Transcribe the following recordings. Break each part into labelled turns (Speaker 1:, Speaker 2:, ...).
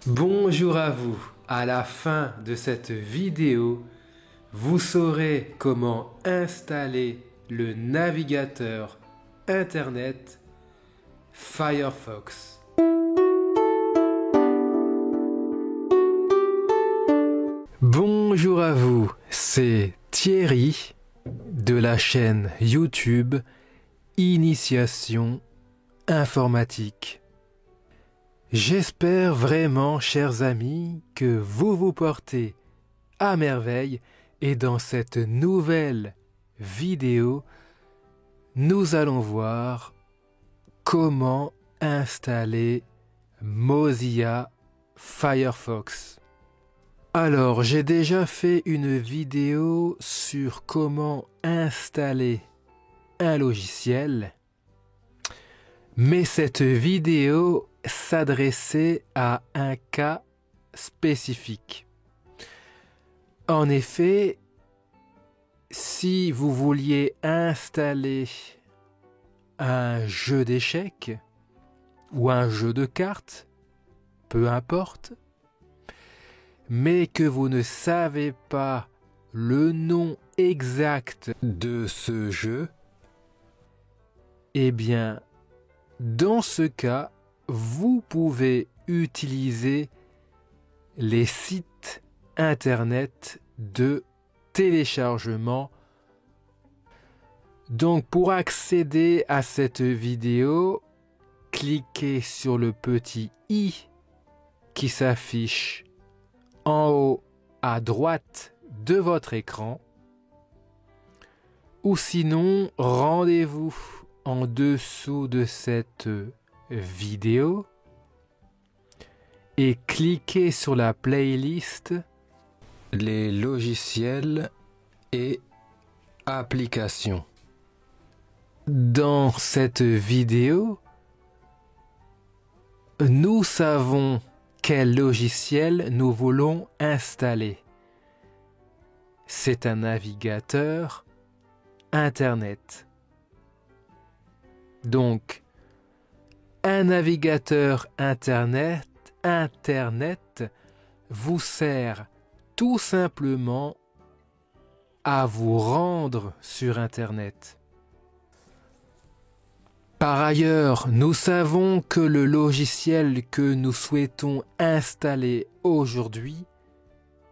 Speaker 1: Bonjour à vous. À la fin de cette vidéo, vous saurez comment installer le navigateur Internet Firefox. Bonjour à vous, c'est Thierry de la chaîne YouTube Initiation Informatique. J'espère vraiment, chers amis, que vous vous portez à merveille et dans cette nouvelle vidéo, nous allons voir comment installer Mozilla Firefox. Alors, j'ai déjà fait une vidéo sur comment installer un logiciel, mais cette vidéo s'adressait à un cas spécifique. En effet, si vous vouliez installer un jeu d'échecs ou un jeu de cartes, peu importe, mais que vous ne savez pas le nom exact de ce jeu, eh bien, dans ce cas, vous pouvez utiliser les sites internet de téléchargement. Donc, pour accéder à cette vidéo, cliquez sur le petit i qui s'affiche en haut à droite de votre écran, ou sinon rendez-vous en dessous de cette vidéo et cliquez sur la playlist les logiciels et applications. Dans cette vidéo, nous savons quel logiciel nous voulons installer. C'est un navigateur Internet. Donc, un navigateur Internet vous sert tout simplement à vous rendre sur Internet. Par ailleurs, nous savons que le logiciel que nous souhaitons installer aujourd'hui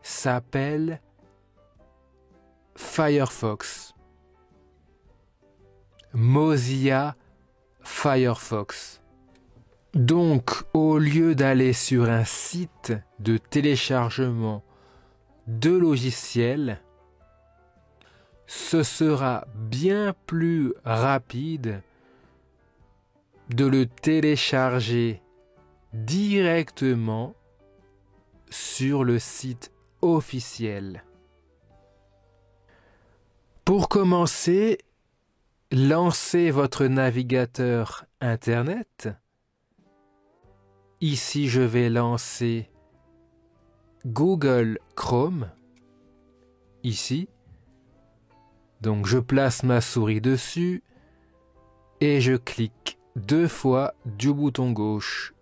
Speaker 1: s'appelle Firefox. Mozilla Firefox. Donc, au lieu d'aller sur un site de téléchargement de logiciels, ce sera bien plus rapide de le télécharger directement sur le site officiel. Pour commencer, lancez votre navigateur Internet. Ici, je vais lancer Google Chrome. Ici. Donc, je place ma souris dessus et je clique 2 fois du bouton gauche.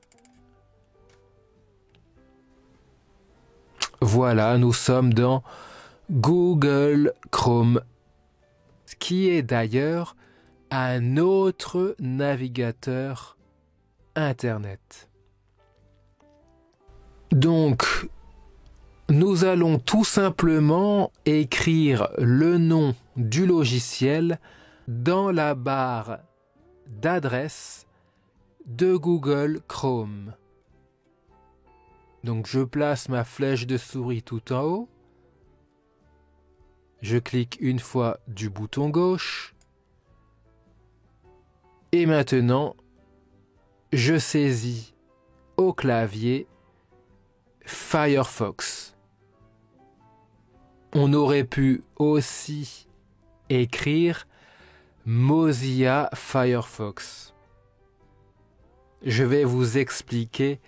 Speaker 1: Voilà, nous sommes dans Google Chrome, qui est d'ailleurs un autre navigateur Internet. Donc, nous allons tout simplement écrire le nom du logiciel dans la barre d'adresse de Google Chrome. Donc, je place ma flèche de souris tout en haut. Je clique une fois du bouton gauche. Et maintenant, je saisis au clavier Firefox. On aurait pu aussi écrire Mozilla Firefox. Je vais vous expliquer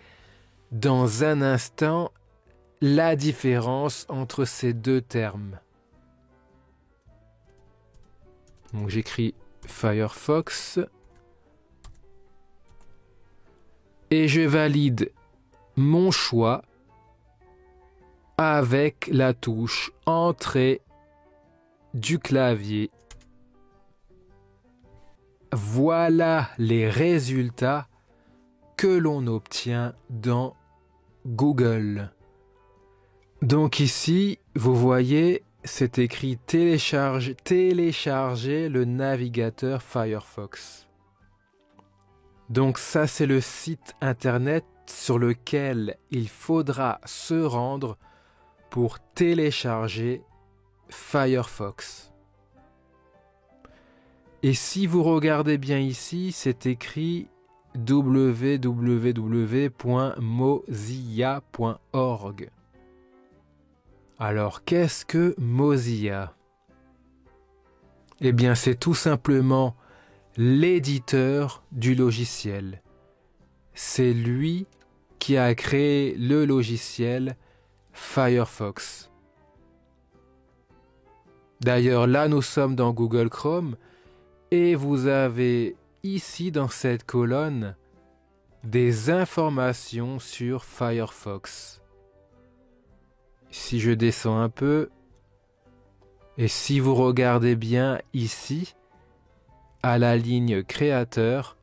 Speaker 1: dans un instant la différence entre ces deux termes. Donc j'écris Firefox et je valide mon choix avec la touche Entrée du clavier. Voilà les résultats que l'on obtient dans Google. Donc ici, vous voyez, c'est écrit télécharger le navigateur Firefox. Donc ça, c'est le site internet sur lequel il faudra se rendre pour télécharger Firefox. Et si vous regardez bien ici, c'est écrit www.mozilla.org. Alors, qu'est-ce que Mozilla? Eh bien, c'est tout simplement l'éditeur du logiciel. C'est lui qui a créé le logiciel Firefox. D'ailleurs, là, nous sommes dans Google Chrome et vous avez ici, dans cette colonne, des informations sur Firefox. Si je descends un peu, et si vous regardez bien ici, à la ligne créateur,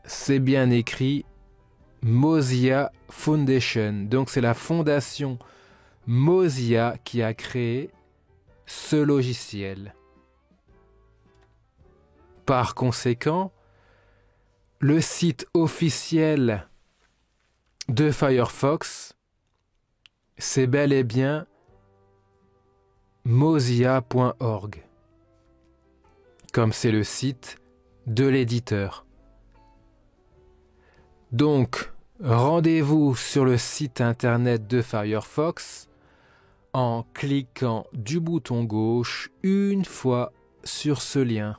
Speaker 1: c'est bien écrit Mozilla Foundation. Donc c'est la fondation Mozilla qui a créé ce logiciel. Par conséquent, le site officiel de Firefox, c'est bel et bien mozilla.org, comme c'est le site de l'éditeur. Donc, rendez-vous sur le site internet de Firefox en cliquant du bouton gauche une fois sur ce lien.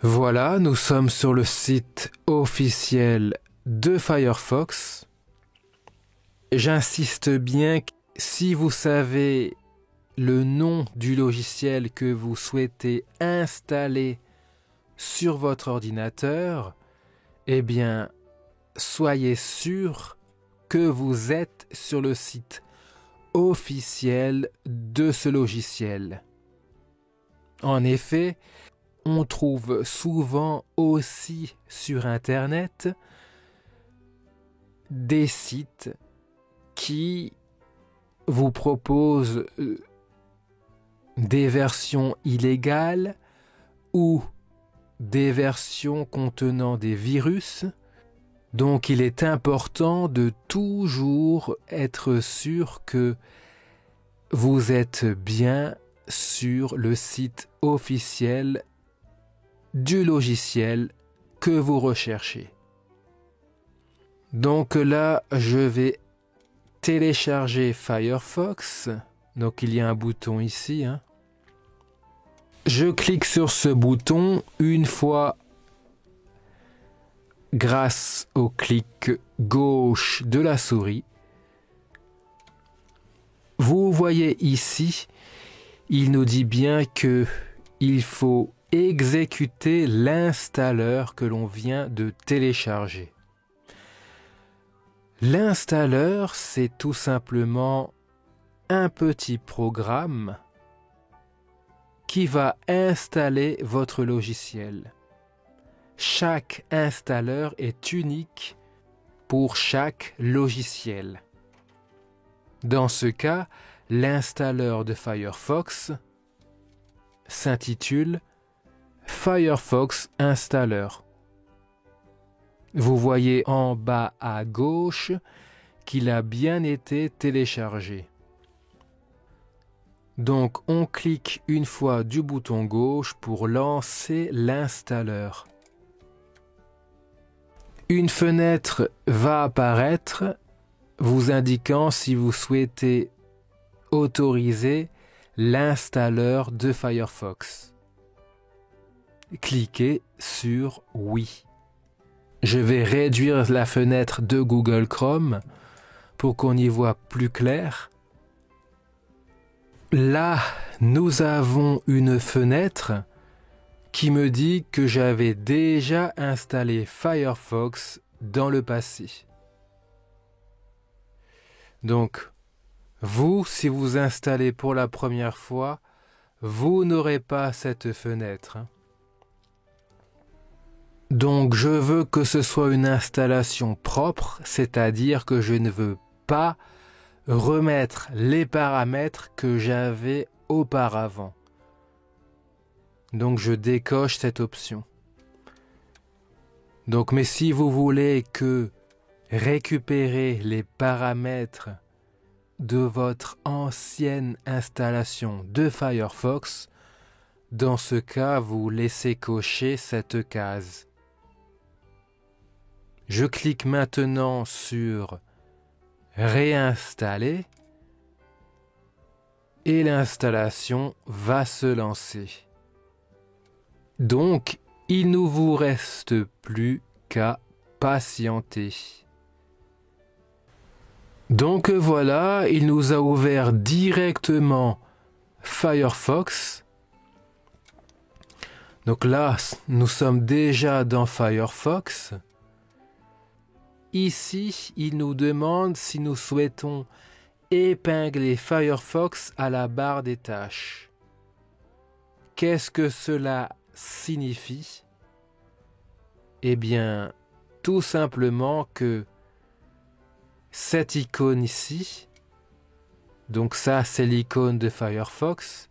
Speaker 1: Voilà, nous sommes sur le site officiel de Firefox. J'insiste bien, si vous savez le nom du logiciel que vous souhaitez installer sur votre ordinateur, eh bien, soyez sûr que vous êtes sur le site officiel de ce logiciel. En effet, on trouve souvent aussi sur Internet des sites qui vous proposent des versions illégales ou des versions contenant des virus. Donc il est important de toujours être sûr que vous êtes bien sur le site officiel du logiciel que vous recherchez. Donc là, je vais télécharger Firefox. Donc il y a un bouton ici. Je clique sur ce bouton une fois grâce au clic gauche de la souris. Vous voyez ici, il nous dit bien que il faut exécuter l'installeur que l'on vient de télécharger. L'installeur, c'est tout simplement un petit programme qui va installer votre logiciel. Chaque installeur est unique pour chaque logiciel. Dans ce cas, l'installeur de Firefox s'intitule Firefox Installer. Vous voyez en bas à gauche qu'il a bien été téléchargé. Donc on clique une fois du bouton gauche pour lancer l'installeur. Une fenêtre va apparaître vous indiquant si vous souhaitez autoriser l'installeur de Firefox. Cliquez sur oui. Je vais réduire la fenêtre de Google Chrome pour qu'on y voit plus clair. Là, nous avons une fenêtre qui me dit que j'avais déjà installé Firefox dans le passé. Donc, vous, si vous installez pour la première fois, vous n'aurez pas cette fenêtre. Donc, je veux que ce soit une installation propre, c'est-à-dire que je ne veux pas remettre les paramètres que j'avais auparavant. Donc, je décoche cette option. Donc, mais si vous voulez que récupérer les paramètres de votre ancienne installation de Firefox, dans ce cas, vous laissez cocher cette case. Je clique maintenant sur Réinstaller et l'installation va se lancer. Donc, il ne vous reste plus qu'à patienter. Donc voilà, il nous a ouvert directement Firefox. Donc là, nous sommes déjà dans Firefox. Ici, il nous demande si nous souhaitons épingler Firefox à la barre des tâches. Qu'est-ce que cela signifie? Eh bien, tout simplement que cette icône ici, donc ça c'est l'icône de Firefox,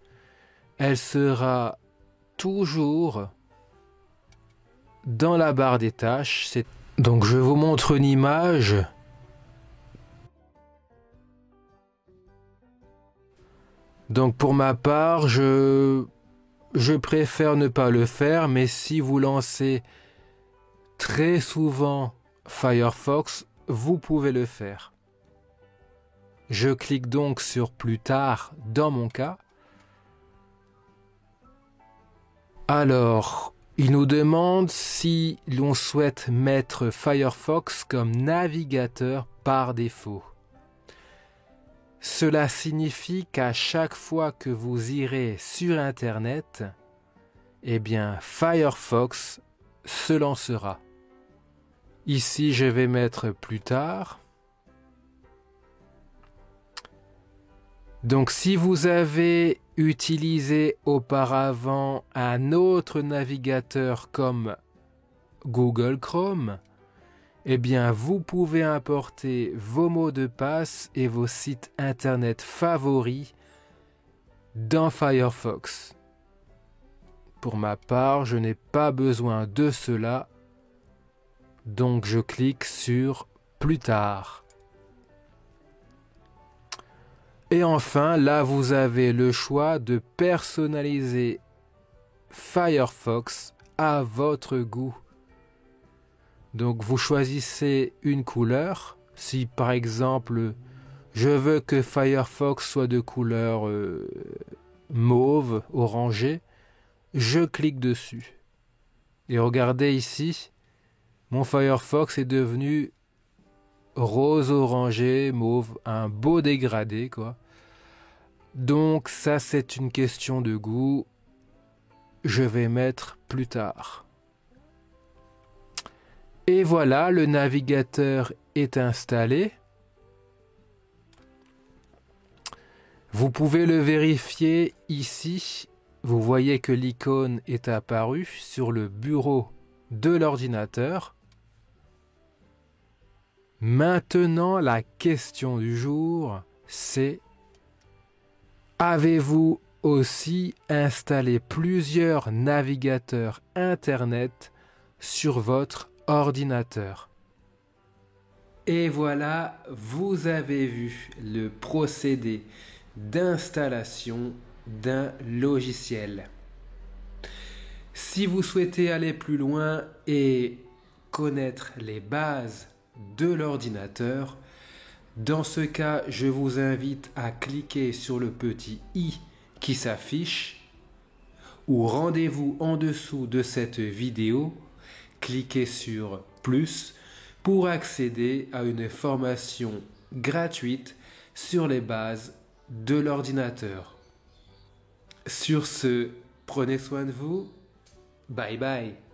Speaker 1: elle sera toujours dans la barre des tâches. Donc je vous montre une image. Donc pour ma part, je préfère ne pas le faire, mais si vous lancez très souvent Firefox, vous pouvez le faire. Je clique donc sur plus tard dans mon cas. Alors, il nous demande si l'on souhaite mettre Firefox comme navigateur par défaut. Cela signifie qu'à chaque fois que vous irez sur Internet, eh bien Firefox se lancera. Ici, je vais mettre plus tard. Donc, si vous avez utilisé auparavant un autre navigateur comme Google Chrome, eh bien, vous pouvez importer vos mots de passe et vos sites internet favoris dans Firefox. Pour ma part, je n'ai pas besoin de cela, donc je clique sur plus tard. Et enfin, là, vous avez le choix de personnaliser Firefox à votre goût. Donc, vous choisissez une couleur. Si, par exemple, je veux que Firefox soit de couleur mauve, orangé, je clique dessus. Et regardez ici, mon Firefox est devenu rose, orangé, mauve, un beau dégradé, quoi. Donc ça, c'est une question de goût. Je vais mettre plus tard. Et voilà, le navigateur est installé. Vous pouvez le vérifier ici. Vous voyez que l'icône est apparue sur le bureau de l'ordinateur. Maintenant, la question du jour, c'est: avez-vous aussi installé plusieurs navigateurs Internet sur votre ordinateur? Et voilà, vous avez vu le procédé d'installation d'un logiciel. Si vous souhaitez aller plus loin et connaître les bases de l'ordinateur, dans ce cas, je vous invite à cliquer sur le petit i qui s'affiche, ou rendez-vous en dessous de cette vidéo, cliquez sur plus pour accéder à une formation gratuite sur les bases de l'ordinateur. Sur ce, prenez soin de vous Bye bye.